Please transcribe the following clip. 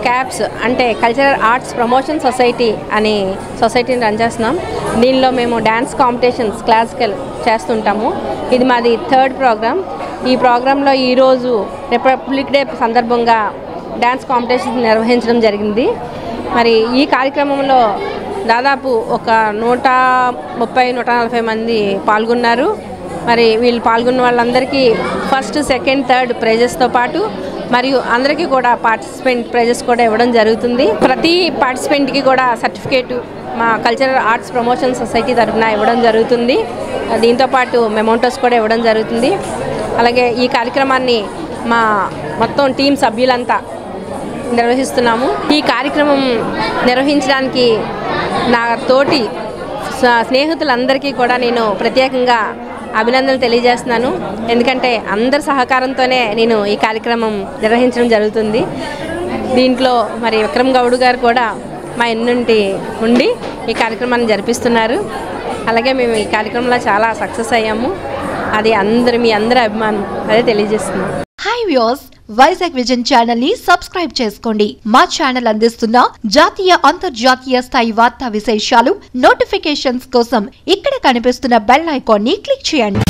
Caps అంటే cultural arts promotion society అని సొసైటీని రన్ చేస్తున్నాం. దీనిలో మేము డ్యాన్స్ కాంపిటీషన్స్ క్లాసికల్ చేస్తుంటాము. ఇది మాది 3rd ప్రోగ్రామ్. ఈ ప్రోగ్రాంలో ఈరోజు రిపబ్లిక్ డే సందర్భంగా డ్యాన్స్ కాంపిటీషన్ నిర్వహించడం జరిగింది. మరి ఈ కార్యక్రమంలో దాదాపు ఒక 130-140 మంది పాల్గొన్నారు. మరి వీళ్ళు పాల్గొన్న వాళ్ళందరికీ 1st, 2nd, 3rd ప్రైజెస్తో పాటు మరియు అందరికీ కూడా పార్టిసిపెంట్ ప్రైజెస్ కూడా ఇవ్వడం జరుగుతుంది. ప్రతి పార్టిసిపెంట్కి కూడా సర్టిఫికేటు మా కల్చరల్ ఆర్ట్స్ ప్రమోషన్ సొసైటీ తరఫున ఇవ్వడం జరుగుతుంది. దీంతోపాటు మెమోంటోస్ కూడా ఇవ్వడం జరుగుతుంది. అలాగే ఈ కార్యక్రమాన్ని మా మొత్తం టీం సభ్యులంతా నిర్వహిస్తున్నాము. ఈ కార్యక్రమం నిర్వహించడానికి నా తోటి స్నేహితులందరికీ కూడా నేను ప్రత్యేకంగా అభినందనలు తెలియజేస్తున్నాను. ఎందుకంటే అందరి సహకారంతోనే నేను ఈ కార్యక్రమం నిర్వహించడం జరుగుతుంది. దీంట్లో మరి విక్రమ్ గౌడ్ గారు కూడా మా ఎన్నుంటి ఉండి ఈ కార్యక్రమాన్ని జరిపిస్తున్నారు. అలాగే మేము ఈ కార్యక్రమంలో చాలా సక్సెస్ అయ్యాము. అది మీ అందరి అభిమానం అదే తెలియజేస్తున్నాం. Hi viewers, Vizag vision channel ని సబ్స్క్రైబ్ చేసుకోండి. మా ఛానల్ అందిస్తున్న జాతీయ అంతర్జాతీయ స్థాయి వార్తా విశేషాలు నోటిఫికేషన్స్ కోసం ఇక్కడ కనిపిస్తున్న బెల్ ఐకాన్ ని క్లిక్ చేయండి.